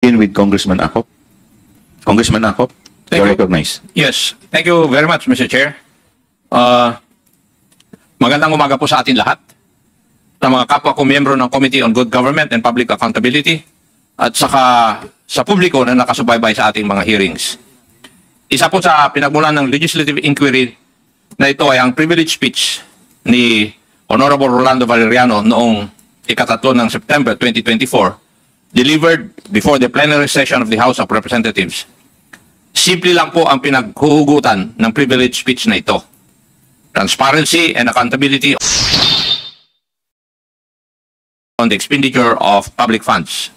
In with Congressman Akop. Congressman Akop, Thank you're you. recognized. Yes. Thank you very much, Mr. Chair. Magandang umaga po sa atin lahat. Sa mga kapwa ko miyembro ng Committee on Good Government and Public Accountability at saka sa publiko na nakasubaybay sa ating mga hearings. Isa po sa pinagmulan ng legislative inquiry na ito ay ang privilege speech ni Honorable Rolando Valeriano noong ika-3 ng September 2024 delivered before the plenary session of the House of Representatives. Simple lang po ang pinaghuhugutan ng privilege speech na ito. Transparency and accountability on the expenditure of public funds.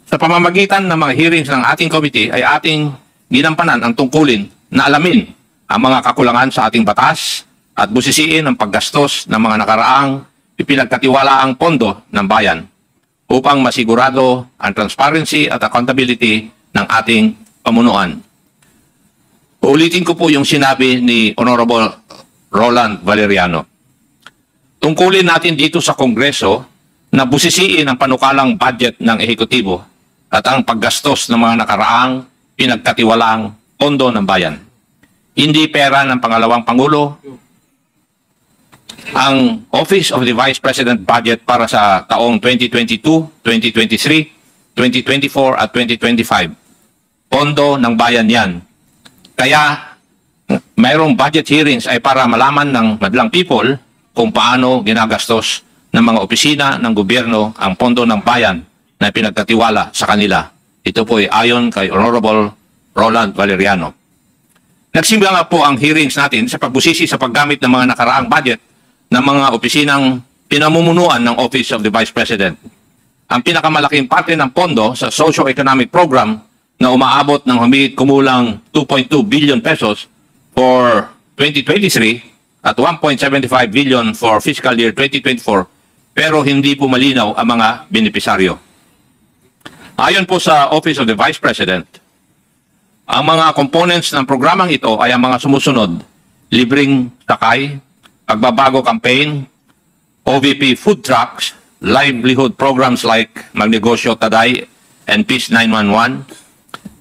Sa pamamagitan ng mga hearings ng ating committee ay ating ginampanan ang tungkulin na alamin ang mga kakulangan sa ating batas at busisiin ang paggastos ng mga nakaraang ipinagkatiwalaang pondo ng bayan upang masigurado ang transparency at accountability ng ating pamunuan. Uulitin ko po yung sinabi ni Honorable Roland Valeriano. Tungkulin natin dito sa Kongreso na busisiin ang panukalang budget ng ehekutibo at ang paggastos ng mga nakaraang pinagkatiwalaang pondo ng bayan. Hindi pera ng pangalawang Pangulo, ang Office of the Vice President budget para sa taong 2022, 2023, 2024 at 2025. Pondo ng bayan yan. Kaya mayroong budget hearings ay para malaman ng madlang people kung paano ginagastos ng mga opisina ng gobyerno ang pondo ng bayan na pinagkatiwala sa kanila. Ito po ay ayon kay Honorable Roland Valeriano. Nagsimula nga po ang hearings natin sa pagbusisi sa paggamit ng mga nakaraang budget ng mga opisinang pinamumunuan ng Office of the Vice President. Ang pinakamalaking parte ng pondo sa socio-economic program na umaabot ng humigit kumulang 2.2 billion pesos for 2023 at 1.75 billion for fiscal year 2024, pero hindi po malinaw ang mga benepisaryo. Ayon po sa Office of the Vice President, ang mga components ng programang ito ay ang mga sumusunod: libreng sakay, pagbabago campaign, OVP food trucks, livelihood programs like Magnegosyo Taday and Peace 911,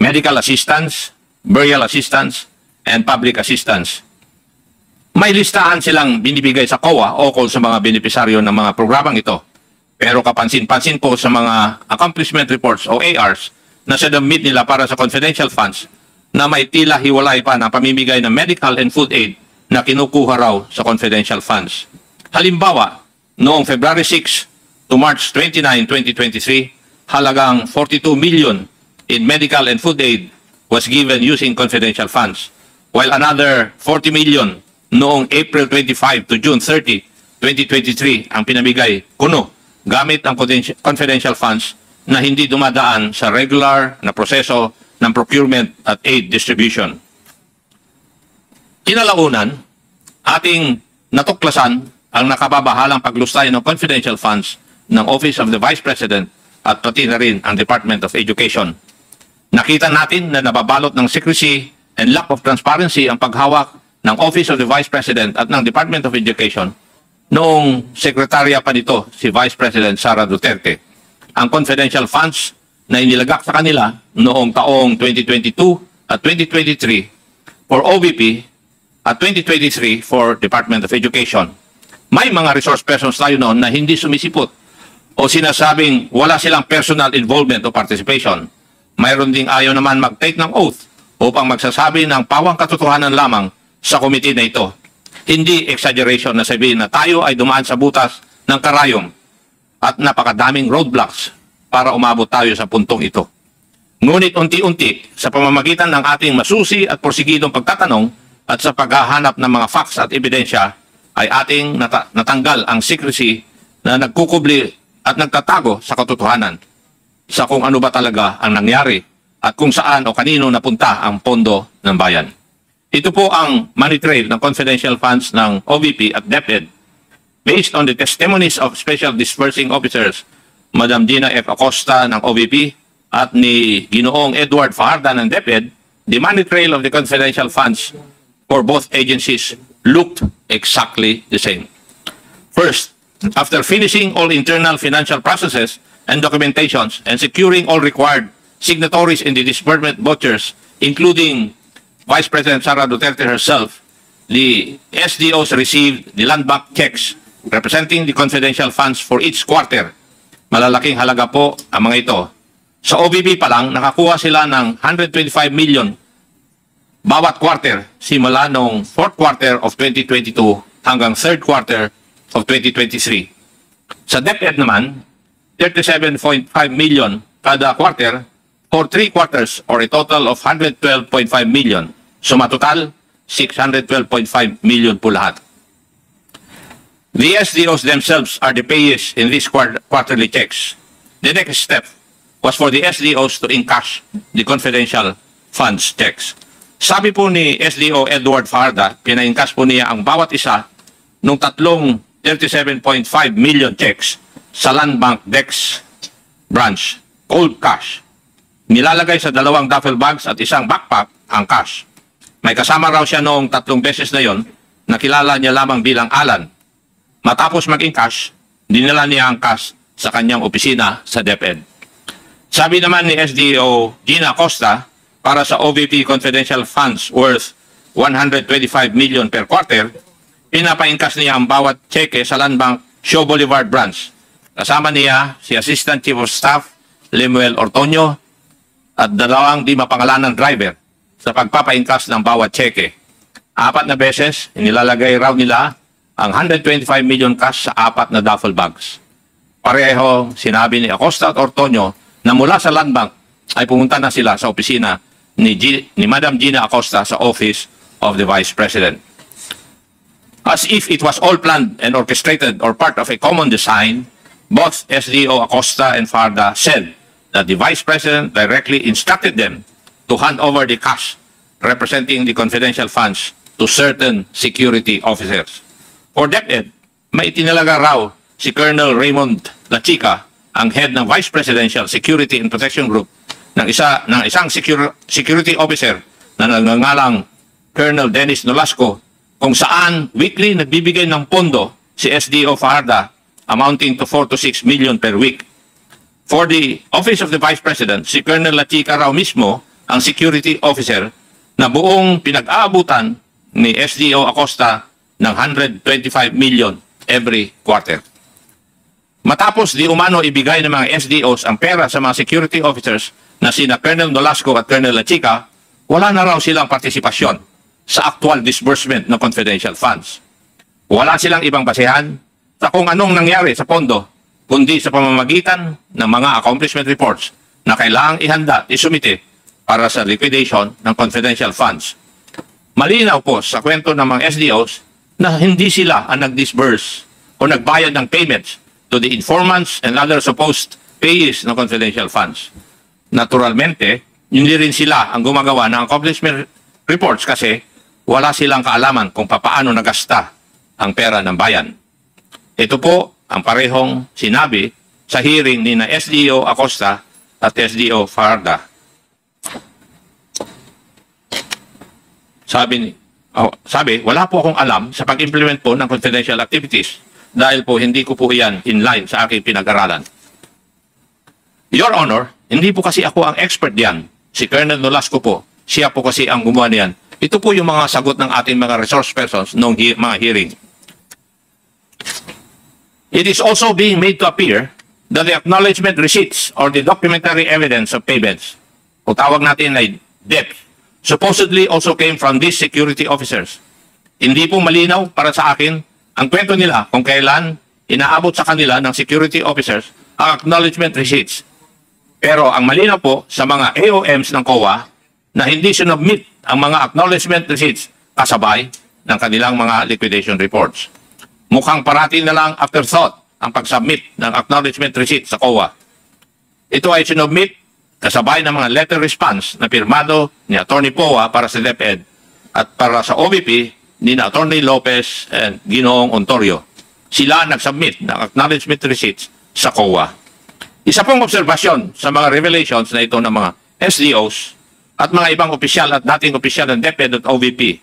medical assistance, burial assistance, and public assistance. May listahan silang binibigay sa COA o sa mga benepisaryo ng mga programang ito. Pero kapansin-pansin po sa mga accomplishment reports o ARs na sinubmit nila para sa confidential funds na may tila hiwalay pa ng pamimigay ng medical and food aid na kinukuha raw sa confidential funds. Halimbawa, noong February 6 to March 29, 2023, halagang 42 million in medical and food aid was given using confidential funds, while another 40 million noong April 25 to June 30, 2023 ang pinamigay kuno gamit ang confidential funds na hindi dumadaan sa regular na proseso ng procurement at aid distribution. Kinalaunan, ating natuklasan ang nakababahalang paglustay ng confidential funds ng Office of the Vice President at pati na rin ang Department of Education. Nakita natin na nababalot ng secrecy and lack of transparency ang paghawak ng Office of the Vice President at ng Department of Education noong sekretarya pa nito si Vice President Sara Duterte. Ang confidential funds na inilagak sa kanila noong taong 2022 at 2023 for OVP at 2023 for Department of Education. May mga resource persons tayo noon na hindi sumisipot o sinasabing wala silang personal involvement o participation. Mayroon ding ayaw naman mag-take ng oath upang magsasabi ng pawang katotohanan lamang sa committee na ito. Hindi exaggeration na sabihin na tayo ay dumaan sa butas ng karayom at napakadaming roadblocks para umabot tayo sa puntong ito. Ngunit unti-unti sa pamamagitan ng ating masusi at porsigidong pagtatanong at sa paghahanap ng mga facts at ebidensya ay ating natanggal ang secrecy na nagkukubli at nagtatago sa katotohanan sa kung ano ba talaga ang nangyari at kung saan o kanino napunta ang pondo ng bayan. Ito po ang money trail ng confidential funds ng OVP at DepEd. Based on the testimonies of Special Disbursing Officers, Madam Gina F. Acosta ng OVP at ni Ginoong Edward Fajarda ng DepEd, the money trail of the confidential funds for both agencies looked exactly the same. First, after finishing all internal financial processes and documentations and securing all required signatories in the disbursement vouchers, including Vice President Sara Duterte herself, the SDOs received the land bank checks representing the confidential funds for each quarter. Malalaking halaga po ang mga ito. Sa OVP pa lang, nakakuha sila ng 125 million bawat quarter simula noong 4th quarter of 2022 hanggang 3rd quarter of 2023. Sa DepEd naman, 37.5 million kada quarter for 3 quarters or a total of 112.5 million. Suma total, 612.5 million po lahat. The SDOs themselves are the payees in these quarterly checks. The next step was for the SDOs to encash the confidential funds checks. Sabi po ni SDO Edward Farda, pina-encash po niya ang bawat isa nung tatlong 37.5 million checks sa Land Bank Dex branch, cold cash. Nilalagay sa 2 duffel bags at isang backpack ang cash. May kasama raw siya noong 3 beses na yon, nakilala niya lamang bilang Alan. Matapos maging cash, dinala niya ang cash sa kanyang opisina sa DepEd. Sabi naman ni SDO Gina Acosta, para sa OVP confidential funds worth 125 million per quarter, pinapaingkas niya ang bawat cheque sa Land Bank Shaw Boulevard branch. Kasama niya si Assistant Chief of Staff Lemuel Ortonio at 2 di mapangalanang driver sa pagpapaingkas ng bawat cheque. 4 na beses, inilalagay raw nila ang 125 million cash sa 4 na duffel bags. Pareho sinabi ni Acosta at Ortonio na mula sa Land Bank ay pumunta na sila sa opisina ni Madam Gina Acosta sa Office of the Vice President. As if it was all planned and orchestrated or part of a common design, both SDO Acosta and Farda said that the Vice President directly instructed them to hand over the cash representing the confidential funds to certain security officers. For DepEd, may itinalaga raw si Colonel Raymond Lachica, ang head ng Vice Presidential Security and Protection Group, ng isang security officer na nagngangalang Colonel Dennis Nolasco, kung saan weekly nagbibigay ng pondo si SDO Farda amounting to 4 to 6 million per week. For the Office of the Vice President, si Colonel Lachica raw mismo ang security officer na buong pinag-aabutan ni SDO Acosta ng 125 million every quarter. Matapos di umano ibigay ng mga SDOs ang pera sa mga security officers na sina Colonel Nolasco at Colonel Lachica, wala na raw silang partisipasyon sa actual disbursement ng confidential funds. Wala silang ibang basehan sa kung anong nangyari sa pondo, kundi sa pamamagitan ng mga accomplishment reports na kailangang ihanda at isumite para sa liquidation ng confidential funds. Malinaw po sa kwento ng mga SDOs na hindi sila ang nag-disburse o nagbayad ng payments to the informants and other supposed payees ng confidential funds. Naturalmente, hindi rin sila ang gumagawa ng accomplishment reports kasi wala silang kaalaman kung papaano nagasta ang pera ng bayan. Ito po ang parehong sinabi sa hearing ni na SDO Acosta at SDO Farda. Sabi, wala po akong alam sa pag-implement po ng confidential activities dahil po hindi ko po iyan in line sa aking pinag-aralan. Your Honor, hindi po kasi ako ang expert diyan. Si Colonel Nolasco po, siya po kasi ang gumawa niyan. Ito po yung mga sagot ng ating mga resource persons noong mga hearing. It is also being made to appear that the acknowledgement receipts or the documentary evidence of payments, o tawag natin ay DEP, supposedly also came from these security officers. Hindi po malinaw para sa akin ang kwento nila kung kailan inaabot sa kanila ng security officers ang acknowledgement receipts. Pero ang malinaw po sa mga AOMs ng COA na hindi sinubmit ang mga acknowledgement receipts kasabay ng kanilang mga liquidation reports. Mukhang parati na lang afterthought ang pag-submit ng acknowledgement receipt sa COA. Ito ay sinubmit kasabay ng mga letter response na pirmado ni Atty. Poa para sa DepEd at para sa OVP ni Atty. Lopez and Ginoong Ontorio. Sila nag-submit ng acknowledgement receipts sa COA. Isa pong obserbasyon sa mga revelations na ito ng mga SDOs at mga ibang opisyal at dating opisyal ng DepEd at OVP.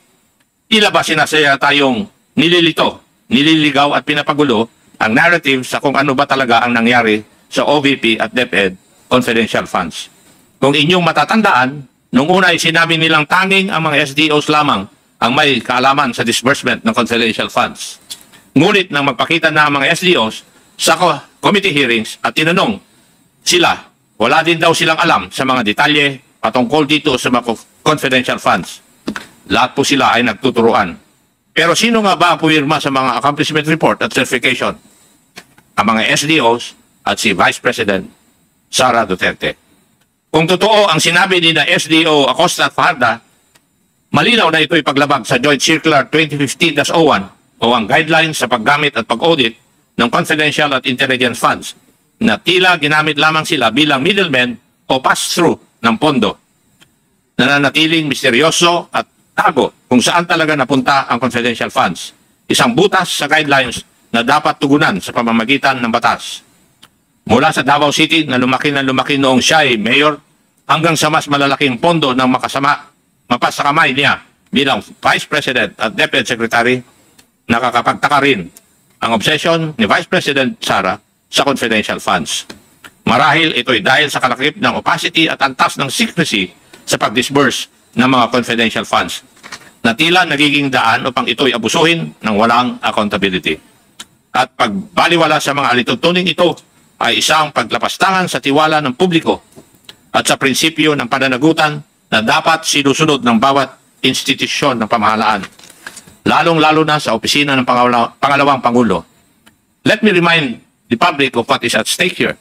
Tila ba sinasaya tayong nililito, nililigaw at pinapagulo ang narrative sa kung ano ba talaga ang nangyari sa OVP at DepEd confidential funds. Kung inyong matatandaan, nung una ay sinabi nilang tanging ang mga SDOs lamang ang may kaalaman sa disbursement ng confidential funds. Ngunit nang magpakita na ang mga SDOs sa committee hearings at tinanong sila, wala din daw silang alam sa mga detalye patungkol dito sa mga confidential funds. Lahat po sila ay nagtuturuan. Pero sino nga ba ang pumirma sa mga accomplishment report at certification? Ang mga SDOs at si Vice President Sara Duterte. Kung totoo ang sinabi ni na SDO Acosta at Fajarda, malinaw na ito'y paglabag sa Joint Circular 2015-01 o ang guidelines sa paggamit at pag-audit ng confidential at intelligence funds na tila ginamit lamang sila bilang middlemen o pass-through ng pondo. Nananatiling misteryoso at tago kung saan talaga napunta ang confidential funds. Isang butas sa guidelines na dapat tugunan sa pamamagitan ng batas. Mula sa Davao City na lumaki noong siya ay mayor hanggang sa mas malalaking pondo ng mapasakamay niya bilang Vice President at Deputy Secretary, nakakapagtaka rin ang obsession ni Vice President Sara sa confidential funds. Marahil ito'y dahil sa kalakip ng opacity at antas ng secrecy sa pag-disburse ng mga confidential funds na tila nagiging daan upang ito'y abusuhin ng walang accountability. At pagbaliwala sa mga alituntunin ito ay isang paglapastangan sa tiwala ng publiko at sa prinsipyo ng pananagutan na dapat sinusunod ng bawat institusyon ng pamahalaan, lalong-lalo na sa opisina ng pangalawang Pangulo. Let me remind the public of what is at stake here.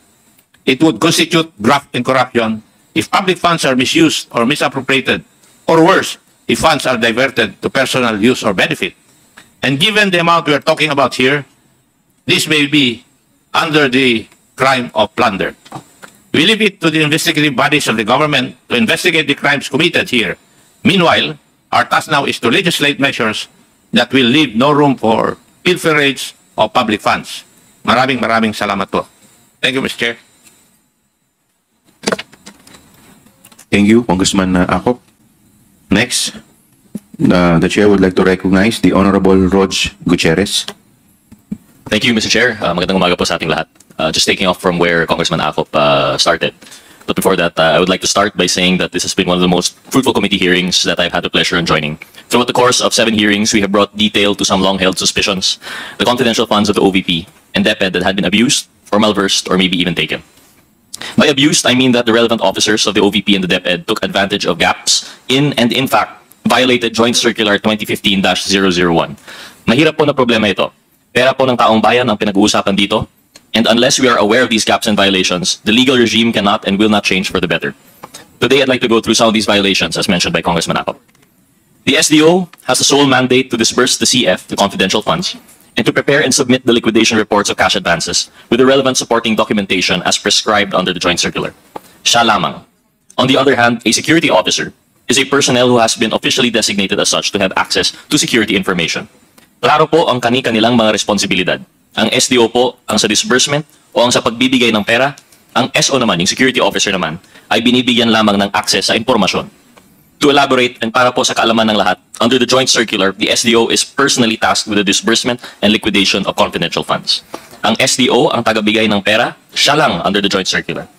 It would constitute graft and corruption if public funds are misused or misappropriated, or worse, if funds are diverted to personal use or benefit. And given the amount we are talking about here, this may be under the crime of plunder. We leave it to the investigative bodies of the government to investigate the crimes committed here. Meanwhile, our task now is to legislate measures that will leave no room for pilferage of public funds. Maraming salamat po. Thank you, Mr. Chair. Thank you, Congressman Akop. Next, the chair would like to recognize the Honorable Rog Gutierrez. Thank you, Mr. Chair. Magandang umaga po sa ating lahat. Just taking off from where Congressman Akop started. But before that, I would like to start by saying that this has been one of the most fruitful committee hearings that I've had the pleasure in joining. Throughout the course of 7 hearings, we have brought detail to some long-held suspicions, the confidential funds of the OVP and DepEd that had been abused or malversed or maybe even taken. By abused, I mean that the relevant officers of the OVP and the DepEd took advantage of gaps in and in fact violated Joint Circular 2015-001. Mahirap po na problema ito. Pera po ng taong bayan ang pinag-uusapan dito. And unless we are aware of these gaps and violations, the legal regime cannot and will not change for the better. Today, I'd like to go through some of these violations as mentioned by Congressman Akop. The SDO has the sole mandate to disburse the CF, the confidential funds, and to prepare and submit the liquidation reports of cash advances with the relevant supporting documentation as prescribed under the Joint Circular. Siya lamang. On the other hand, a security officer is a personnel who has been officially designated as such to have access to security information. Klaro po ang kani-kanilang mga responsibilidad. Ang SDO po ang sa disbursement o ang sa pagbibigay ng pera, ang SO naman, yung security officer naman, ay binibigyan lamang ng access sa impormasyon. To elaborate, and para po sa kaalaman ng lahat, under the Joint Circular, the SDO is personally tasked with the disbursement and liquidation of confidential funds. Ang SDO ang tagabigay ng pera, siya lang under the Joint Circular.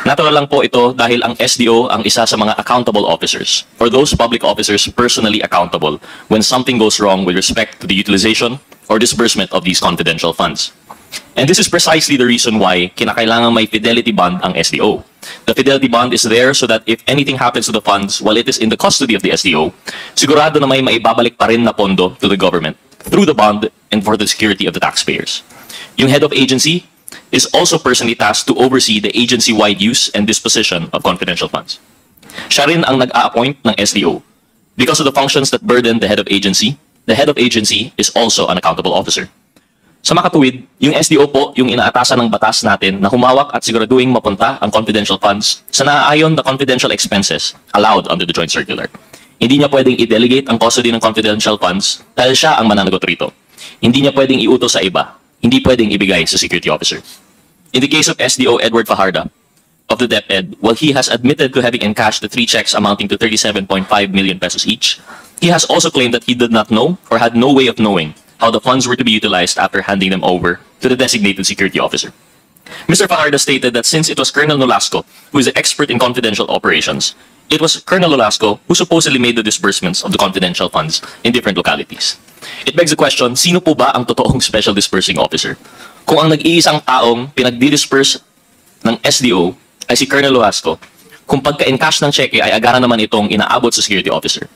Natural lang po ito dahil ang SDO ang isa sa mga accountable officers, or those public officers personally accountable when something goes wrong with respect to the utilization or disbursement of these confidential funds. And this is precisely the reason why kinakailangan may fidelity bond ang SDO. The fidelity bond is there so that if anything happens to the funds while it is in the custody of the SDO, sigurado na may maibabalik pa rin na pondo to the government through the bond and for the security of the taxpayers. Yung head of agency is also personally tasked to oversee the agency-wide use and disposition of confidential funds. Siya rin ang nag-a-appoint ng SDO. Because of the functions that burden the head of agency is also an accountable officer. Sa makatuwid, yung SDO po yung inaatasan ng batas natin na humawak at siguraduhin mapunta ang confidential funds sa naaayon na confidential expenses allowed under the Joint Circular. Hindi niya pwedeng i-delegate ang custody ng confidential funds dahil siya ang mananagot rito. Hindi niya pwedeng iutos sa iba. Hindi pwedeng ibigay sa security officer. In the case of SDO Edward Fajarda of the DepEd, while he has admitted to having encashed the 3 checks amounting to 37.5 million pesos each, he has also claimed that he did not know or had no way of knowing how the funds were to be utilized after handing them over to the designated security officer. Mr. Fajardo stated that since it was Colonel Nolasco who is the expert in confidential operations, it was Colonel Nolasco who supposedly made the disbursements of the confidential funds in different localities. It begs the question, sino po ba ang totoong special dispersing officer? Kung ang nag-iisang taong pinag-disperse ng SDO ay si Colonel Nolasco, kung pagka-encash ng cheque ay agara naman itong inaabot sa security officer.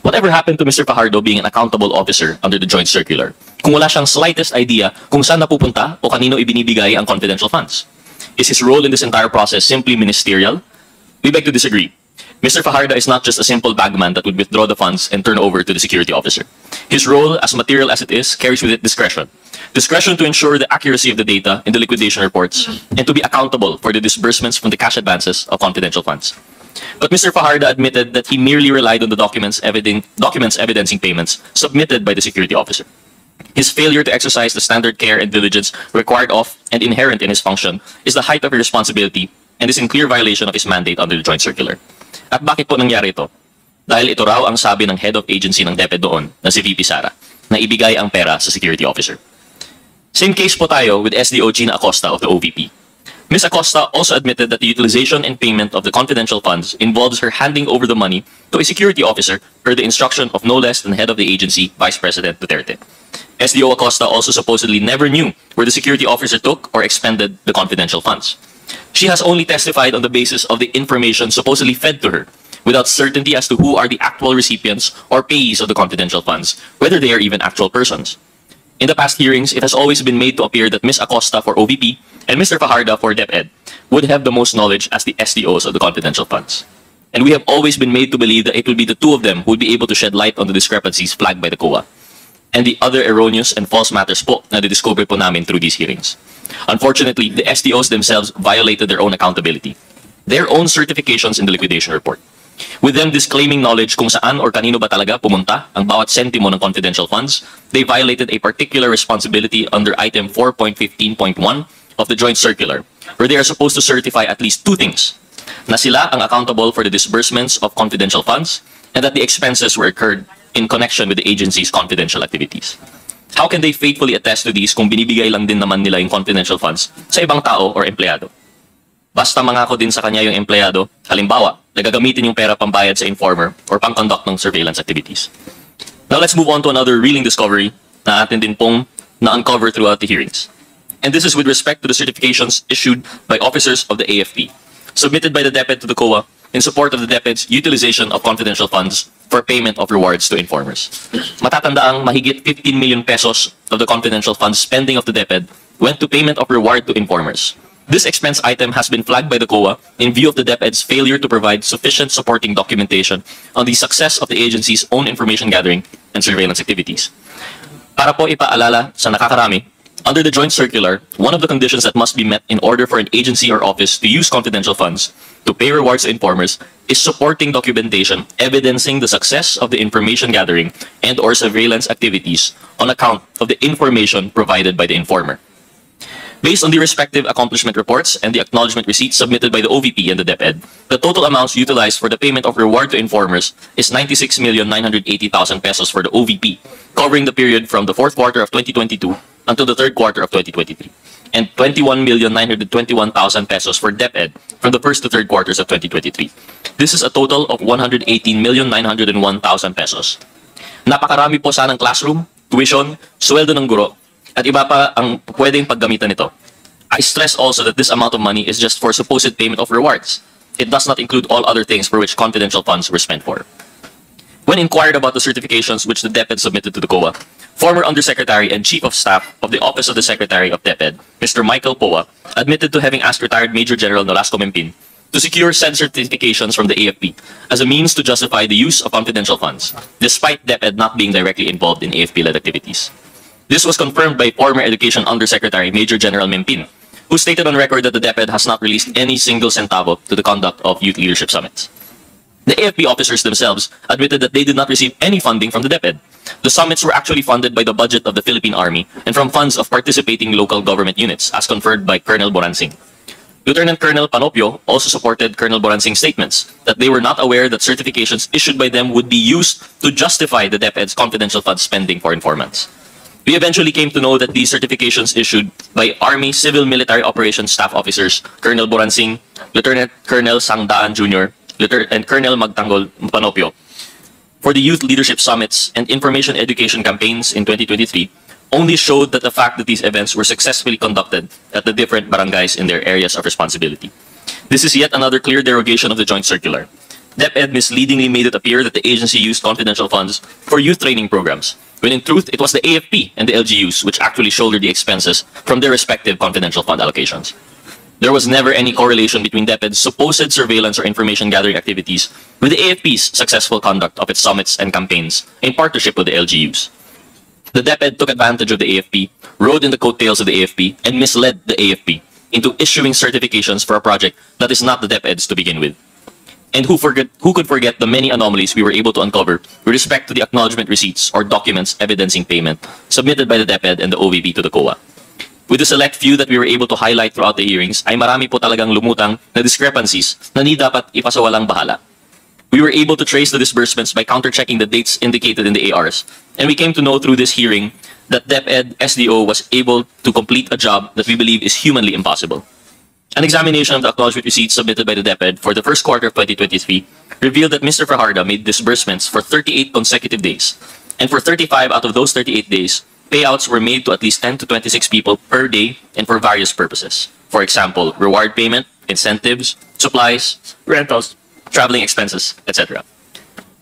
Whatever happened to Mr. Fajardo being an accountable officer under the joint circular, kung wala siyang slightest idea kung saan napupunta o kanino ibinibigay ang confidential funds? Is his role in this entire process simply ministerial? We beg to disagree. Mr. Fajardo is not just a simple bagman that would withdraw the funds and turn over to the security officer. His role, as material as it is, carries with it discretion. Discretion to ensure the accuracy of the data in the liquidation reports and to be accountable for the disbursements from the cash advances of confidential funds. But Mr. Fajardo admitted that he merely relied on the documents evidencing payments submitted by the security officer. His failure to exercise the standard care and diligence required of and inherent in his function is the height of irresponsibility and is in clear violation of his mandate under the joint circular. At bakit po nangyari ito? Dahil ito raw ang sabi ng head of agency ng DepEd doon na si VP Sara na ibigay ang pera sa security officer. Same case po tayo with SDO Gina Acosta of the OVP. Ms. Acosta also admitted that the utilization and payment of the confidential funds involves her handing over the money to a security officer per the instruction of no less than head of the agency, Vice President Duterte. SDO Acosta also supposedly never knew where the security officer took or expended the confidential funds. She has only testified on the basis of the information supposedly fed to her, without certainty as to who are the actual recipients or payees of the confidential funds, whether they are even actual persons. In the past hearings, it has always been made to appear that Ms. Acosta for OVP and Mr. Fajardo for DepEd would have the most knowledge as the SDOs of the confidential funds. And we have always been made to believe that it will be the two of them who would be able to shed light on the discrepancies flagged by the COA and the other erroneous and false matters po na discover po namin through these hearings. Unfortunately, the SDOs themselves violated their own accountability, their own certifications in the liquidation report. With them disclaiming knowledge kung saan or kanino ba talaga pumunta ang bawat sentimo ng confidential funds, they violated a particular responsibility under item 4.15.1 of the joint circular, where they are supposed to certify at least two things: na sila ang accountable for the disbursements of confidential funds and that the expenses were incurred in connection with the agency's confidential activities. How can they faithfully attest to these kung binibigay lang din naman nila yung confidential funds sa ibang tao or empleyado? Basta mangako din sa kanya yung empleyado, halimbawa, nagagamitin yung pera pambayad sa informer or pang-conduct ng surveillance activities. Now let's move on to another reeling discovery na atin din pong na-uncover throughout the hearings. And this is with respect to the certifications issued by officers of the AFP, submitted by the DepEd to the COA in support of the DepEd's utilization of confidential funds for payment of rewards to informers. Matatandaang mahigit 15 million pesos of the confidential funds spending of the DepEd went to payment of reward to informers. This expense item has been flagged by the COA in view of the DepEd's failure to provide sufficient supporting documentation on the success of the agency's own information gathering and surveillance activities. Para po ipaalala sa nakakarami, under the joint circular, one of the conditions that must be met in order for an agency or office to use confidential funds to pay rewards to informers is supporting documentation evidencing the success of the information gathering and or surveillance activities on account of the information provided by the informer. Based on the respective accomplishment reports and the acknowledgement receipts submitted by the OVP and the DepEd, the total amounts utilized for the payment of reward to informers is 96,980,000 pesos for the OVP, covering the period from the fourth quarter of 2022 until the third quarter of 2023, and 21,921,000 pesos for DepEd from the first to third quarters of 2023. This is a total of 118,901,000 pesos. Napakarami po sanang classroom, tuition, sweldo ng guro, at iba pa ang pwedeng paggamitan nito. I stress also that this amount of money is just for supposed payment of rewards. It does not include all other things for which confidential funds were spent for. When inquired about the certifications which the DepEd submitted to the COA, former Undersecretary and Chief of Staff of the Office of the Secretary of DepEd, Mr. Michael Poa, admitted to having asked retired Major General Nolasco Mempin to secure said certifications from the AFP as a means to justify the use of confidential funds, despite DepEd not being directly involved in AFP-led activities. This was confirmed by former Education Undersecretary Major General Mempin, who stated on record that the DepEd has not released any single centavo to the conduct of youth leadership summits. The AFP officers themselves admitted that they did not receive any funding from the DepEd. The summits were actually funded by the budget of the Philippine Army and from funds of participating local government units, as conferred by Colonel Boransing. Lieutenant Colonel Panopio also supported Colonel Boransing's statements that they were not aware that certifications issued by them would be used to justify the DepEd's confidential fund spending for informants. We eventually came to know that these certifications issued by Army Civil Military Operations Staff Officers Colonel Boransing, Lieutenant Colonel Sangdaan Jr., and Colonel Magtanggol Panopio for the Youth Leadership Summits and Information Education campaigns in 2023 only showed that the fact that these events were successfully conducted at the different barangays in their areas of responsibility. This is yet another clear derogation of the Joint Circular. DepEd misleadingly made it appear that the agency used confidential funds for youth training programs, when in truth it was the AFP and the LGUs which actually shouldered the expenses from their respective confidential fund allocations. There was never any correlation between DepEd's supposed surveillance or information gathering activities with the AFP's successful conduct of its summits and campaigns in partnership with the LGUs. The DepEd took advantage of the AFP, rode in the coattails of the AFP, and misled the AFP into issuing certifications for a project that is not the DepEd's to begin with. And who could forget the many anomalies we were able to uncover with respect to the acknowledgement receipts or documents evidencing payment submitted by the DepEd and the OVP to the COA. With the select few that we were able to highlight throughout the hearings, ay marami po talagang lumutang na discrepancies na ni dapat ipasawalang bahala. We were able to trace the disbursements by counter-checking the dates indicated in the ARs, and we came to know through this hearing that DepEd SDO was able to complete a job that we believe is humanly impossible. An examination of the acknowledgement receipts submitted by the DepEd for the first quarter of 2023 revealed that Mr. Fajardo made disbursements for 38 consecutive days, and for 35 out of those 38 days, payouts were made to at least 10 to 26 people per day and for various purposes. For example, reward payment, incentives, supplies, rentals, traveling expenses, etc.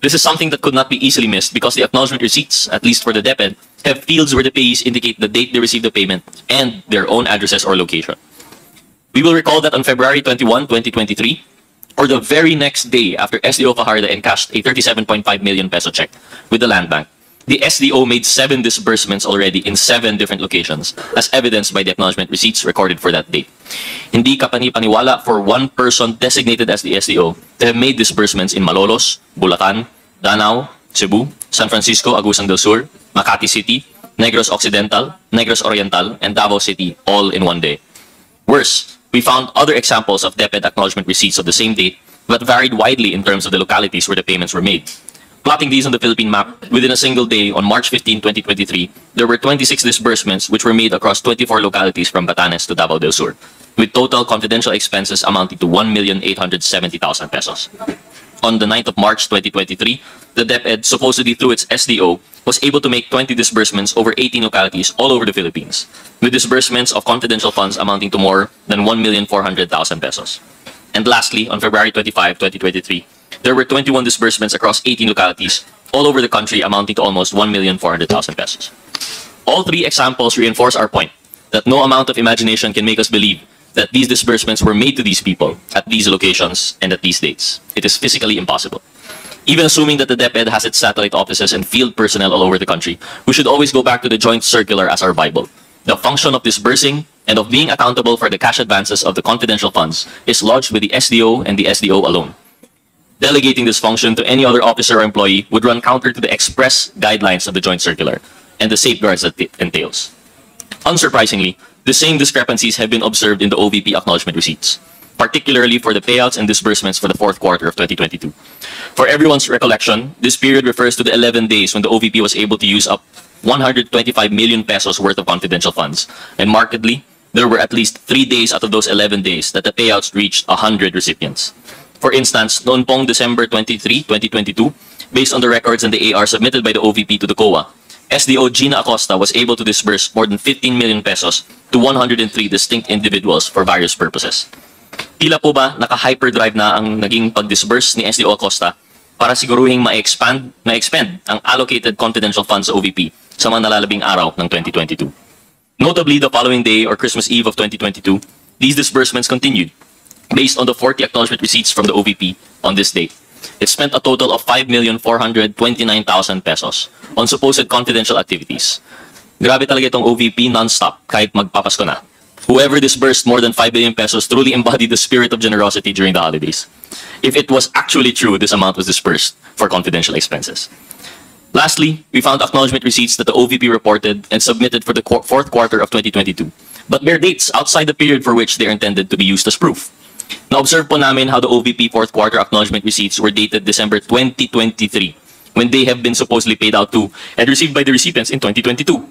This is something that could not be easily missed because the acknowledgement receipts, at least for the DepEd, have fields where the payees indicate the date they received the payment and their own addresses or location. We will recall that on February 21, 2023, or the very next day after SDO Fajardo encashed a 37.5 million peso check with the Land Bank, the SDO made 7 disbursements already in 7 different locations, as evidenced by the acknowledgement receipts recorded for that date. Hindi kapani-paniwala for one person designated as the SDO to have made disbursements in Malolos, Bulacan, Danao, Cebu, San Francisco, Agusan del Sur, Makati City, Negros Occidental, Negros Oriental, and Davao City all in one day. Worse, we found other examples of DepEd acknowledgement receipts of the same date that varied widely in terms of the localities where the payments were made. Plotting these on the Philippine map, within a single day on March 15, 2023, there were 26 disbursements which were made across 24 localities from Batanes to Davao del Sur, with total confidential expenses amounting to 1,870,000 pesos. On the 9th of March 2023, the DepEd, supposedly through its SDO, was able to make 20 disbursements over 18 localities all over the Philippines, with disbursements of confidential funds amounting to more than 1,400,000 pesos. And lastly, on February 25, 2023, there were 21 disbursements across 18 localities all over the country amounting to almost 1,400,000 pesos. All 3 examples reinforce our point that no amount of imagination can make us believe that these disbursements were made to these people at these locations and at these dates. It is physically impossible. Even assuming that the DepEd has its satellite offices and field personnel all over the country, we should always go back to the Joint Circular as our Bible. The function of disbursing and of being accountable for the cash advances of the confidential funds is lodged with the SDO and the SDO alone. Delegating this function to any other officer or employee would run counter to the express guidelines of the Joint Circular and the safeguards that it entails. Unsurprisingly, the same discrepancies have been observed in the OVP acknowledgement receipts, particularly for the payouts and disbursements for the 4th quarter of 2022. For everyone's recollection, this period refers to the 11 days when the OVP was able to use up 125 million pesos worth of confidential funds, and markedly, there were at least 3 days out of those 11 days that the payouts reached 100 recipients. For instance, noon pong December 23, 2022, based on the records and the AR submitted by the OVP to the COA, SDO Gina Acosta was able to disburse more than 15 million pesos to 103 distinct individuals for various purposes. Tila po ba naka-hyperdrive na ang naging pag-disburse ni SDO Acosta para siguruhing ma-expend ang allocated confidential funds sa OVP sa mga nalalabing araw ng 2022. Notably, the following day or Christmas Eve of 2022, these disbursements continued based on the 40 acknowledgement receipts from the OVP on this date. It spent a total of 5,429,000 pesos on supposed confidential activities. Grabe talaga itong OVP non-stop kahit magpapasko na. Whoever disbursed more than 5 billion pesos truly embodied the spirit of generosity during the holidays. If it was actually true, this amount was disbursed for confidential expenses. Lastly, we found acknowledgement receipts that the OVP reported and submitted for the 4th quarter of 2022, but bear dates outside the period for which they are intended to be used as proof. Na-observe po namin how the OVP 4th quarter acknowledgement receipts were dated December 2023, when they have been supposedly paid out to and received by the recipients in 2022.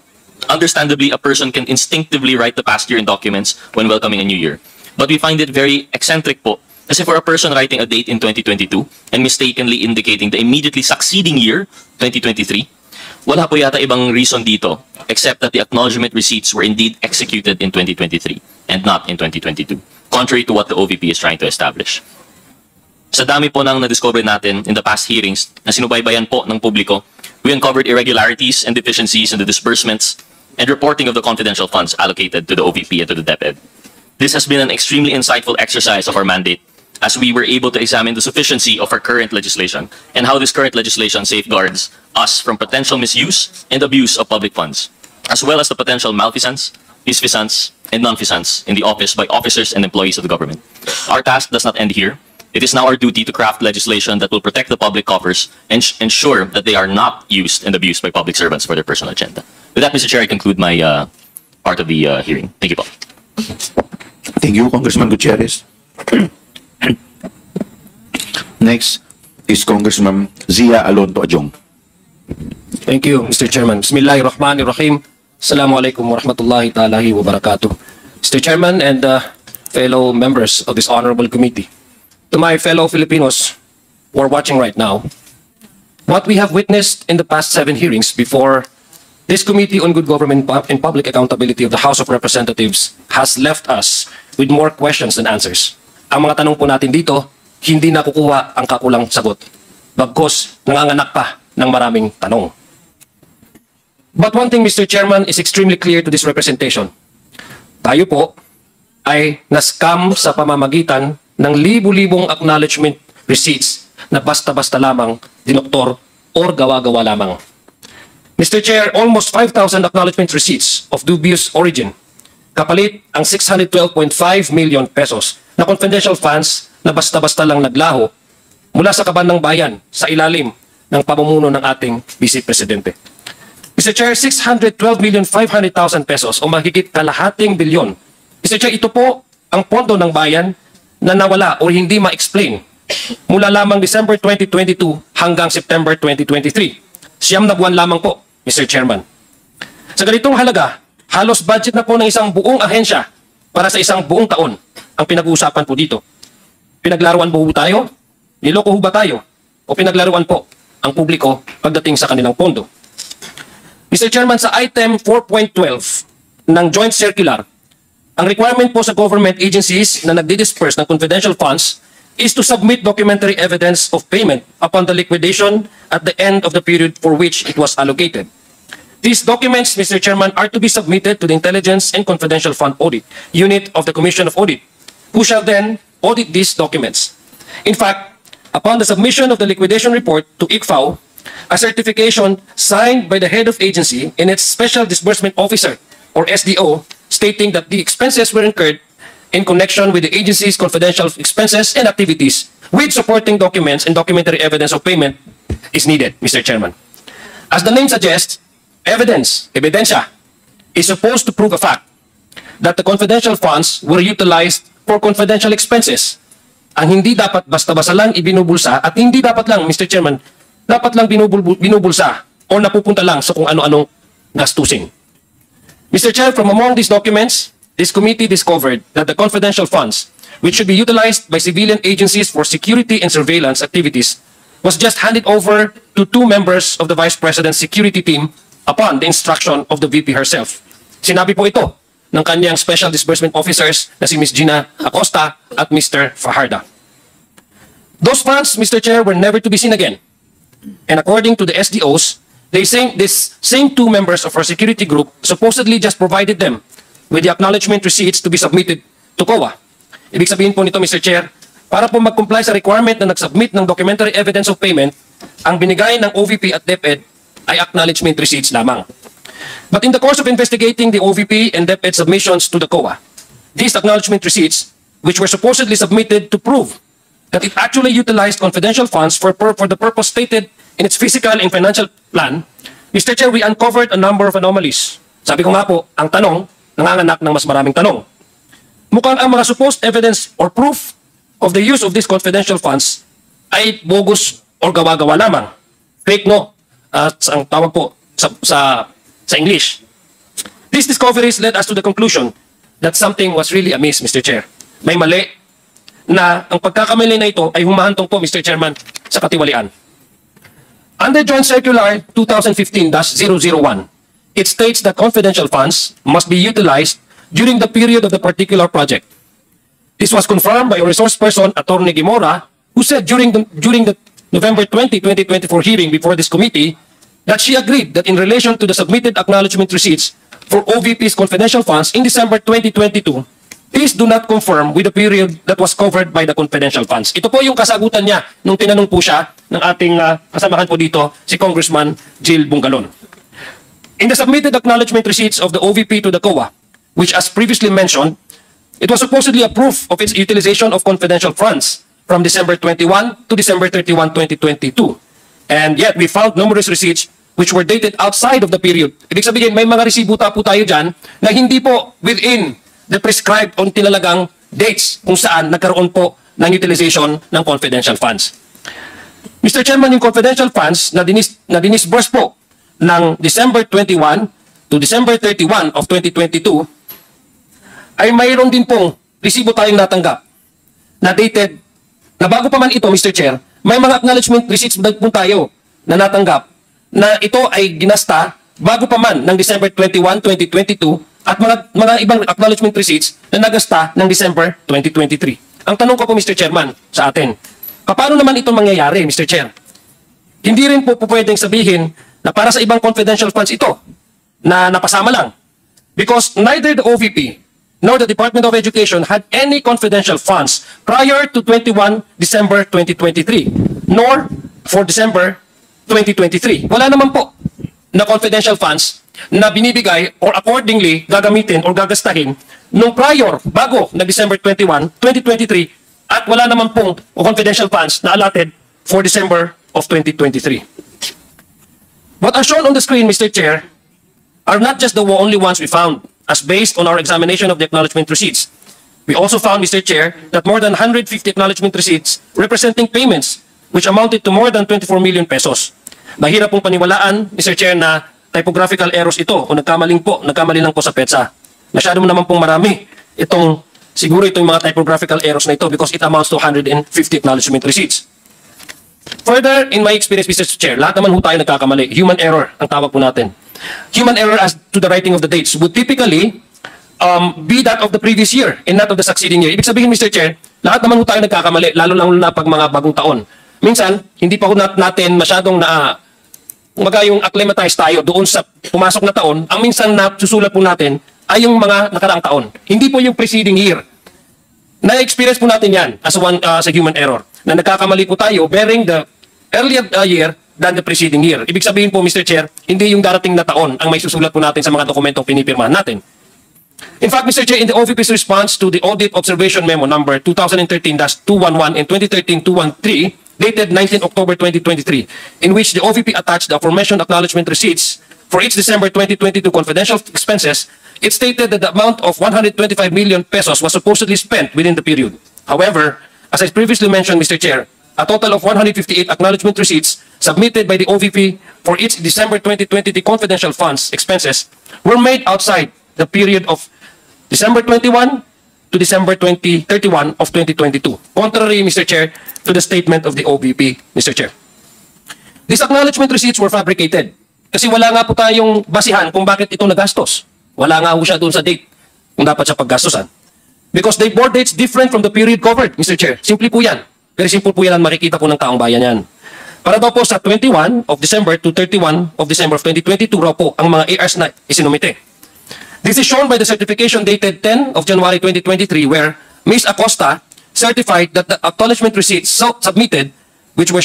Understandably, a person can instinctively write the past year in documents when welcoming a new year. But we find it very eccentric po, as if for a person writing a date in 2022 and mistakenly indicating the immediately succeeding year, 2023, wala po yata ibang reason dito except that the acknowledgement receipts were indeed executed in 2023 and not in 2022, contrary to what the OVP is trying to establish. Sa dami po nang na-discover natin in the past hearings na sinubaybayan po ng publiko, we uncovered irregularities and deficiencies in the disbursements and reporting of the confidential funds allocated to the OVP and to the DepEd. This has been an extremely insightful exercise of our mandate as we were able to examine the sufficiency of our current legislation and how this current legislation safeguards us from potential misuse and abuse of public funds, as well as the potential malfeasance, misfeasance, and nonfeasance in the office by officers and employees of the government. Our task does not end here. It is now our duty to craft legislation that will protect the public coffers and ensure that they are not used and abused by public servants for their personal agenda. With that, Mr. Chair, I conclude my part of the hearing. Thank you, po. Thank you, Congressman Gutierrez. Next is Congressman Zia Alonto Adjong. Thank you, Mr. Chairman. Bismillahirrahmanirrahim. Assalamualaikum warahmatullahi ta'ala wa barakatuh. Mr. Chairman and fellow members of this honorable committee, to my fellow Filipinos who are watching right now, what we have witnessed in the past 7 hearings before this Committee on Good Government and Public Accountability of the House of Representatives has left us with more questions than answers. Ang mga tanong po natin dito, hindi nakukuha ang kakulang sagot. Bagkus, nanganganak pa ng maraming tanong. But one thing, Mr. Chairman, is extremely clear to this representation. Tayo po ay na-scam sa pamamagitan ng libu-libong acknowledgement receipts na basta-basta lamang dinoktor or gawa-gawa lamang. Mr. Chair, almost 5,000 acknowledgement receipts of dubious origin. Kapalit ang 612.5 million pesos na confidential funds na basta-basta lang naglaho mula sa kaban ng bayan sa ilalim ng pamumuno ng ating Vice Presidente. Mr. Chair, 612,500,000 pesos o mahigit kalahating bilyon. Mr. Chair, ito po ang pondo ng bayan na nawala o hindi ma-explain mula lamang December 2022 hanggang September 2023. 9 na buwan lamang po, Mr. Chairman. Sa ganitong halaga, halos budget na po ng isang buong ahensya para sa isang buong taon ang pinag-uusapan po dito. Pinaglaruan po tayo? Niloko ho ba tayo? O pinaglaruan po ang publiko pagdating sa kanilang pondo? Mr. Chairman, sa item 4.12 ng Joint Circular, ang requirement po sa government agencies na nagdi-disperse ng confidential funds is to submit documentary evidence of payment upon the liquidation at the end of the period for which it was allocated. These documents, Mr. Chairman, are to be submitted to the Intelligence and Confidential Fund Audit Unit of the Commission of Audit, who shall then audit these documents. In fact, upon the submission of the liquidation report to ICFAO, a certification signed by the head of agency and its Special Disbursement Officer, or SDO, stating that the expenses were incurred in connection with the agency's confidential expenses and activities with supporting documents and documentary evidence of payment is needed, Mr. Chairman. As the name suggests, ebidensya, is supposed to prove a fact that the confidential funds were utilized for confidential expenses. Ang hindi dapat basta-basta lang ibinubulsa at hindi dapat lang, Mr. Chairman, dapat lang binubulsa o napupunta lang sa kung ano-anong gastusin. Mr. Chair, from among these documents, this committee discovered that the confidential funds, which should be utilized by civilian agencies for security and surveillance activities, was just handed over to 2 members of the Vice President's security team upon the instruction of the VP herself. Sinabi po ito ng kanyang Special Disbursement Officers na si Ms. Gina Acosta at Mr. Fajarda. Those funds, Mr. Chair, were never to be seen again. And according to the SDOs, this same 2 members of our security group supposedly just provided them with the acknowledgement receipts to be submitted to COA. Ibig sabihin po nito, Mr. Chair, para po mag-comply sa requirement na nag-submit ng documentary evidence of payment, ang binigay ng OVP at DepEd ay acknowledgement receipts lamang. But in the course of investigating the OVP and DepEd submissions to the COA, these acknowledgement receipts, which were supposedly submitted to prove that it actually utilized confidential funds for the purpose stated in its fiscal and financial plan, Mr. Chair, we uncovered a number of anomalies. Sabi ko nga po, ang tanong, nanganganak ng mas maraming tanong. Mukhang ang mga supposed evidence or proof of the use of these confidential funds ay bogus or gawa-gawa lamang. Fake, no? Ang tawag po sa English, These discoveries led us to the conclusion that something was really amiss, Mr. Chair. May mali na ang pagkakamali na ito ay humahantong po, Mr. Chairman, sa katiwalian. Under Joint Circular 2015-001, it states that confidential funds must be utilized during the period of the particular project. This was confirmed by a resource person, Attorney Guimora, who said during the November 20, 2024 hearing before this committee that she agreed that in relation to the submitted acknowledgement receipts for OVP's confidential funds in December 2022, these do not conform with the period that was covered by the confidential funds. Ito po yung kasagutan niya nung tinanong po siya ng ating kasamahan po dito, si Congressman Jill Bungalon. In the submitted acknowledgement receipts of the OVP to the COA, which as previously mentioned, it was supposedly a proof of its utilization of confidential funds from December 21 to December 31, 2022. And yet, we found numerous receipts which were dated outside of the period. Ibig sabihin, may mga resibuta po tayo dyan na hindi po within the prescribed o tinalagang dates kung saan nagkaroon po ng utilization ng confidential funds. Mr. Chairman, yung confidential funds na dinisburse po ng December 21 to December 31 of 2022 ay mayroon din pong resibo tayong natanggap na dated na bago pa man ito, Mr. Chair, may mga acknowledgement receipts po tayo na natanggap na ito ay ginasta bago pa man ng December 21, 2022 at mga ibang acknowledgement receipts na nagasta ng December 2023. Ang tanong ko po, Mr. Chairman, sa atin, paano naman ito mangyayari, Mr. Chair? Hindi rin po pwedeng sabihin na para sa ibang confidential funds ito na napasama lang. Because neither the OVP nor the Department of Education had any confidential funds prior to 21 December 2023, nor for December 2023. Wala naman po na confidential funds na binibigay or accordingly gagamitin or gagastahin nung prior, bago na December 21, 2023, at wala naman pong confidential funds na allotted for December of 2023. What are shown on the screen, Mr. Chair, are not just the only ones we found, as based on our examination of the acknowledgement receipts. We also found, Mr. Chair, that more than 150 acknowledgement receipts representing payments which amounted to more than 24 million pesos. Mahirap pong paniwalaan, Mr. Chair, na typographical errors ito o nagkamali lang po sa PEDSA. Masyado naman pong marami siguro itong mga typographical errors na ito because it amounts to 150 acknowledgement receipts. Further, in my experience, Mr. Chair, lahat naman po tayo nagkakamali. Human error ang tawag po natin. Human error as to the writing of the dates would typically be that of the previous year and not of the succeeding year. Ibig sabihin, Mr. Chair, lahat naman po tayo nagkakamali, lalo na pag mga bagong taon. Minsan, hindi pa natin masyadong yung acclimatize tayo doon sa pumasok na taon. Ang minsan na susulat po natin ay yung mga nakaraang taon. Hindi po yung preceding year. Na-experience po natin yan as a human error. Na nagkakamali po tayo bearing the earlier year than the preceding year. Ibig sabihin po, Mr. Chair, hindi yung darating na taon ang may susulat po natin sa mga dokumentong pinipirmahan natin. In fact, Mr. Chair, in the OVP's response to the Audit Observation Memo number 2013-211 and 2013-213, dated 19 October 2023, in which the OVP attached the aforementioned acknowledgement receipts for each December 2022 confidential expenses, it stated that the amount of 125 million pesos was supposedly spent within the period. However, as I previously mentioned, Mr. Chair, a total of 158 acknowledgement receipts submitted by the OVP for each December 2020 confidential funds expenses were made outside the period of December 21 to December 31 of 2022. Contrary, Mr. Chair, to the statement of the OVP, Mr. Chair. These acknowledgement receipts were fabricated kasi wala nga po tayong basihan kung bakit ito nagastos. Wala nga po siya doon sa date kung dapat siya paggastosan. Because they bore dates different from the period covered, Mr. Chair. Simple po yan. Very simple po yan, makikita po ng taong bayan yan. Para daw po sa 21 of December to 31 of December of 2022 raw po ang mga ARs na isinumite. This is shown by the certification dated 10 of January 2023 where Ms. Acosta certified that the acknowledgement receipts submitted, which we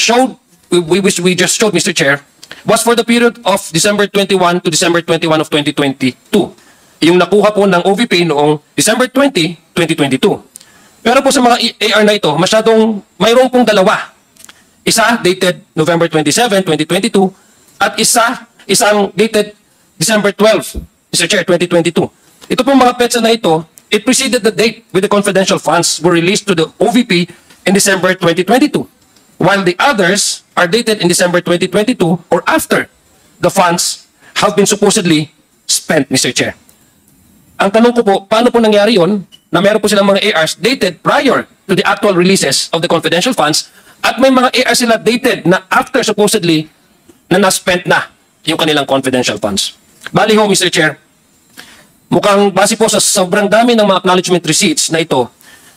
just showed, Mr. Chair, was for the period of December 21 to December 21 of 2022. Yung nakuha po ng OVP noong December 20, 2022. Pero po sa mga AR na ito, mayroong pong dalawa. Isa dated November 27, 2022 at isang dated December 12, Mr. Chair, 2022. Ito pong mga petsa na ito, it preceded the date with the confidential funds were released to the OVP in December 2022, while the others are dated in December 2022 or after the funds have been supposedly spent, Mr. Chair. Ang tanong ko po, paano po nangyari yon na meron po silang mga ARs dated prior to the actual releases of the confidential funds at may mga ARs sila dated na after supposedly na na-spent na yung kanilang confidential funds. Bali ho, Mr. Chair, mukhang base po sa sobrang dami ng mga acknowledgement receipts na ito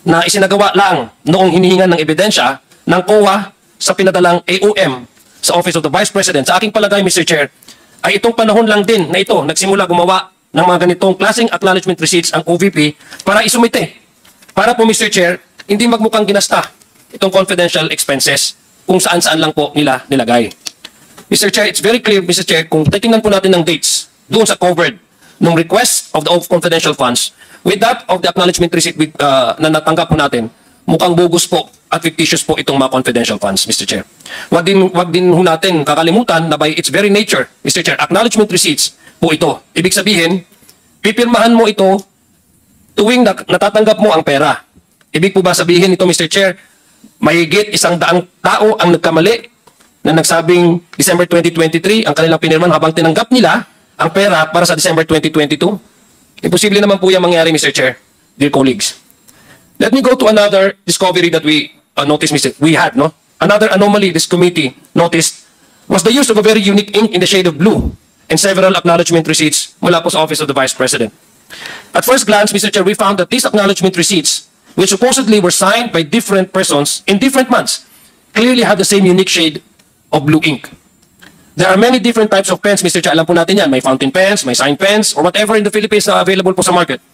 na isinagawa lang noong hinihingan ng ebidensya ng COA sa pinadalang AOM sa Office of the Vice President. Sa aking palagay, Mr. Chair, ay itong panahon lang din na ito nagsimula gumawa ng mga ganitong klaseng acknowledgement receipts ang OVP para isumite. Para po, Mr. Chair, hindi magmukhang ginasta itong confidential expenses kung saan-saan lang po nila nilagay. Mr. Chair, it's very clear, Mr. Chair, kung titingnan po natin ng dates doon sa covered ng request of the confidential funds with that of the acknowledgement receipt na natanggap po natin, mukhang bogus po at fictitious po itong mga confidential funds, Mr. Chair. Wag din ho natin kakalimutan na by its very nature, Mr. Chair, acknowledgement receipts po ito. Ibig sabihin, pipirmahan mo ito tuwing natatanggap mo ang pera. Ibig po ba sabihin ito, Mr. Chair, mahigit 100 tao ang nagkamali na nagsabing December 2023 ang kanilang pinirman habang tinanggap nila ang pera para sa December 2022? Imposible naman po yung mangyari, Mr. Chair, dear colleagues. Let me go to another discovery that we noticed, Mr. We had, no? Another anomaly this committee noticed was the use of a very unique ink in the shade of blue and several acknowledgement receipts mula po sa Office of the Vice President. At first glance, Mr. Chair, we found that these acknowledgement receipts, which supposedly were signed by different persons in different months, clearly had the same unique shade of blue ink. There are many different types of pens, Mr. Chair. Alam po natin yan. May fountain pens, may sign pens, or whatever in the Philippines na available po sa market.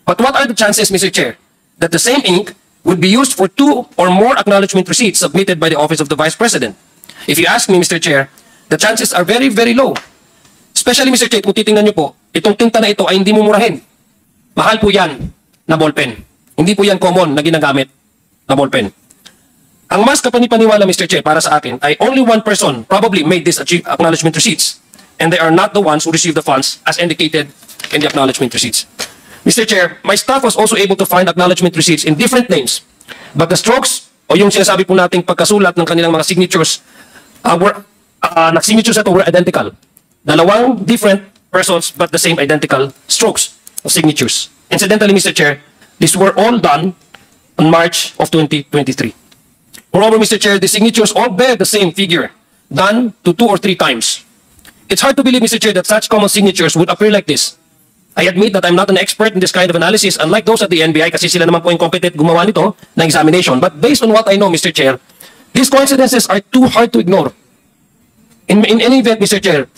But what are the chances, Mr. Chair, that the same ink would be used for 2 or more acknowledgement receipts submitted by the Office of the Vice President? If you ask me, Mr. Chair, the chances are very, very low. Especially, Mr. Chair, kung titingnan nyo po, itong tinta na ito ay hindi mumurahin. Mahal po yan na ballpen. Hindi po yan common na ginagamit na ballpen. Ang mas kapanipaniwala, Mr. Chair, para sa akin, ay only one person probably made these acknowledgement receipts. And they are not the ones who received the funds as indicated in the acknowledgement receipts. Mr. Chair, my staff was also able to find acknowledgement receipts in different names. But the strokes, o yung sinasabi po nating pagkasulat ng kanilang mga signatures, signatures ito were identical. Dalawang different persons but the same identical strokes of signatures. Incidentally, Mr. Chair, these were all done on March of 2023. Moreover, Mr. Chair, the signatures all bear the same figure, done to 2 or 3 times. It's hard to believe, Mr. Chair, that such common signatures would appear like this. I admit that I'm not an expert in this kind of analysis, unlike those at the NBI, kasi sila naman po yung competent gumawa nito na examination. But based on what I know, Mr. Chair, these coincidences are too hard to ignore. In any event, Mr. Chair,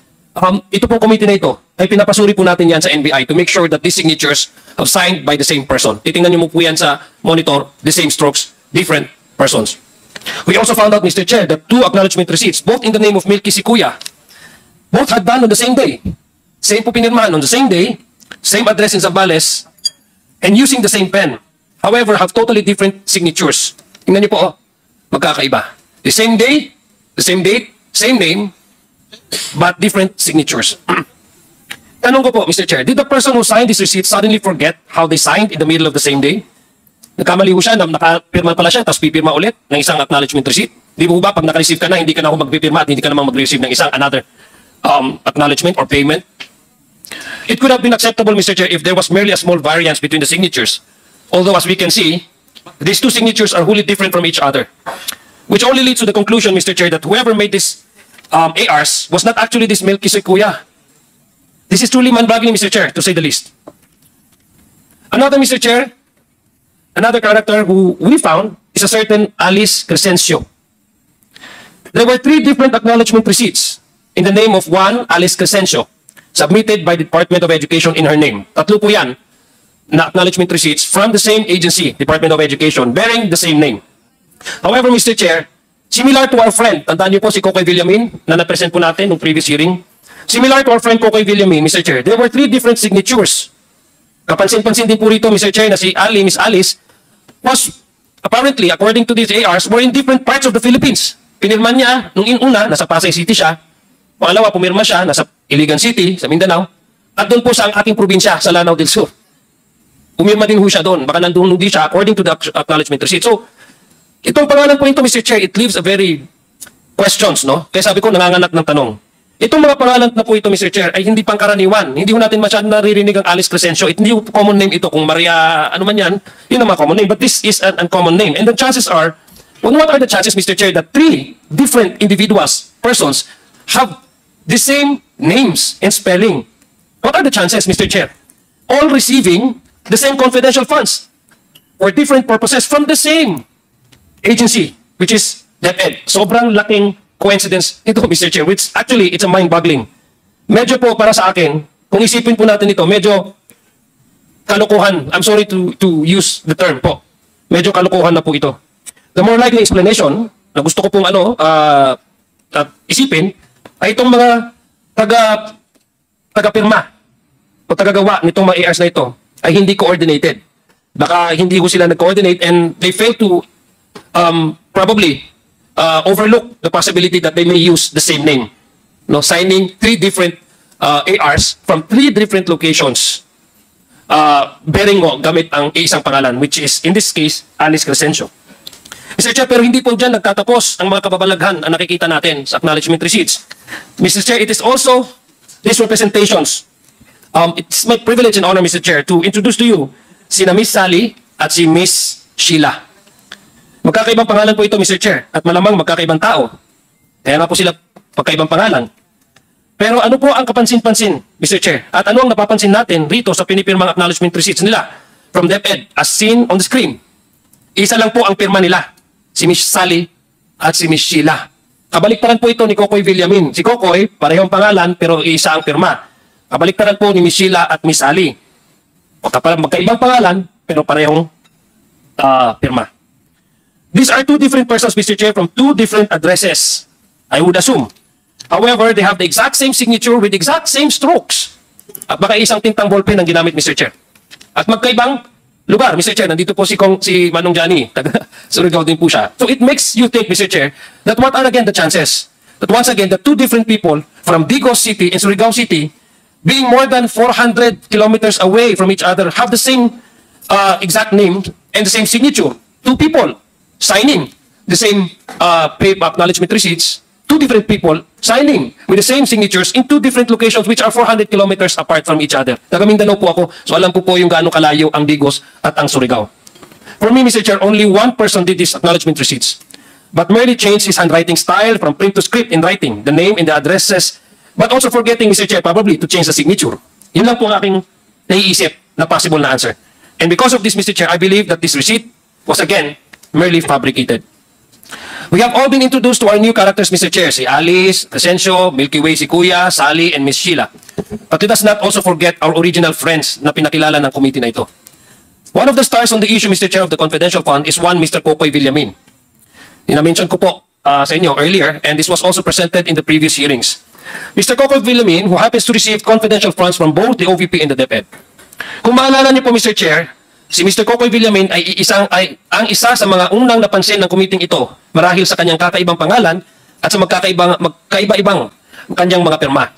ito pong committee na ito ay pinapasuri po natin yan sa NBI to make sure that these signatures are signed by the same person. Titingnan niyo mo po yan sa monitor, the same strokes, different persons. We also found out, Mr. Chair, that 2 acknowledgement receipts, both in the name of Milky Sikuya, both had done on the same day. Same po pinirmahan on the same day, same address in Zambales, and using the same pen. However, have totally different signatures. Tingnan niyo po, magkakaiba. The same day, the same date, same name, but different signatures. Tanong ko po, Mr. Chair, did the person who signed this receipt suddenly forget how they signed in the middle of the same day? Nagkamali ho siya, nakapirma pala siya, tapos pipirma ulit ng isang acknowledgement receipt. Di ba ba, pag naka-receive ka na, hindi ka na ako magpipirma at hindi ka naman mag-receive ng isang another acknowledgement or payment? It could have been acceptable, Mr. Chair, if there was merely a small variance between the signatures. Although, as we can see, these 2 signatures are wholly different from each other. Which only leads to the conclusion, Mr. Chair, that whoever made this ARs was not actually this Milky Sikuya. This is truly mind-boggling, Mr. Chair, to say the least. Another, Mr. Chair, another character who we found is a certain Alice Crescencio. There were 3 different acknowledgement receipts in the name of one Alice Crescencio, submitted by the Department of Education in her name. Tatlo po yan na acknowledgement receipts from the same agency, Department of Education, bearing the same name. However, Mr. Chair, similar to our friend, tandaan niyo po si Kokoy Villamin na na-present po natin nung previous hearing. Similar to our friend Kokoy Villamin, Mr. Chair, there were 3 different signatures. Kapansin-pansin din po rito, Mr. Chair, na si Miss Alice, was apparently, according to these ARs, were in different parts of the Philippines. Pinirman niya, nung una, nasa Pasay City siya. Pangalawa, pumirma siya, nasa Iligan City, sa Mindanao. At doon po sa ating probinsya, sa Lanao del Sur. Pumirma din ho siya doon. Baka nandun din siya, according to the acknowledgement receipt. So, itong pangalan po ito, Mr. Chair, it leaves a very questions, no? Kaya sabi ko, nanganganak ng tanong. Itong mga pangalan na po ito, Mr. Chair, ay hindi pangkaraniwan. Hindi ho natin masyadong naririnig ang Alice Crescencio. Hindi ho common name ito. Kung Maria, ano man yan, yun ang mga common name. But this is an uncommon name. And the chances are, well, what are the chances, Mr. Chair, that 3 different individuals, persons, have the same names and spelling? What are the chances, Mr. Chair? All receiving the same confidential funds for different purposes from the same agency, which is DepEd. Sobrang laking coincidence ito, Mr. Chair, which actually, it's a mind-boggling. Medyo po para sa akin, kung isipin po natin ito, medyo kalokohan. I'm sorry to use the term po. Medyo kalokohan na po ito. The more likely explanation na gusto ko pong isipin ay itong mga taga-pirma o tagagawa nitong mga ARs na ito ay hindi coordinated. Baka hindi ko sila nag-coordinate and they fail to probably overlook the possibility that they may use the same name. No, signing 3 different ARs from 3 different locations bearing gamit ang isang pangalan, which is, in this case, Alice Crescencio. Mr. Chair, pero hindi po dyan nagtatapos ang mga kababalaghan ang nakikita natin sa acknowledgement receipts. Mr. Chair, it is also these representations. It's my privilege and honor, Mr. Chair, to introduce to you sina Miss Sally at si Miss Sheila. Magkakaibang pangalan po ito, Mr. Chair, at malamang magkakaibang tao. Kaya nga po sila pagkaibang pangalan. Pero ano po ang kapansin-pansin, Mr. Chair? At ano ang napapansin natin rito sa pinipirmang acknowledgement receipts nila from DepEd as seen on the screen? Isa lang po ang pirma nila, si Miss Sally at si Miss Sheila. Kabaliktaran po ito ni Kokoy Villamin. Si Kokoy, parehong pangalan pero isa ang pirma. Kabaliktaran po ni Miss Sheila at Miss Sally. Magkaibang pangalan pero parehong pirma. These are 2 different persons, Mr. Chair, from 2 different addresses, I would assume. However, they have the exact same signature with the exact same strokes. At baka isang tintang ballpen ang ginamit, Mr. Chair. At magkaibang lugar, Mr. Chair. Nandito po si Manong Johnny. Surigao din po siya. So it makes you think, Mr. Chair, that what are again the chances? That once again, the 2 different people from Digos City and Surigao City, being more than 400 kilometers away from each other, have the same exact name and the same signature. 2 people signing the same acknowledgement receipts, 2 different people signing with the same signatures in 2 different locations which are 400 kilometers apart from each other. Taga Mindanao po ako, so alam po yung gaano kalayo ang Digos at ang Surigao. For me, Mr. Chair, only 1 person did these acknowledgement receipts, but merely changed his handwriting style from print to script in writing, the name and the addresses, but also forgetting, Mr. Chair, probably to change the signature. Yun lang po ang aking naiisip na possible na answer. And because of this, Mr. Chair, I believe that this receipt was again merely fabricated. We have all been introduced to our new characters, Mr. Chair, si Alice, Crescencio, Milky Way si Kuya, Sally, and Miss Sheila. But let us not also forget our original friends na pinakilala ng committee na ito. One of the stars on the issue, Mr. Chair, of the confidential fund is one Mr. Kokoy Villamin. Ina-mention ko po sa inyo earlier, and this was also presented in the previous hearings. Mr. Kokoy Villamin, who happens to receive confidential funds from both the OVP and the DepEd. Kung maalala niyo po, Mr. Chair, si Mr. Kokoy Villamin ay ang isa sa mga unang napansin ng committee ito marahil sa kanyang kakaibang pangalan at sa magkaiba-ibang kanyang mga pirma.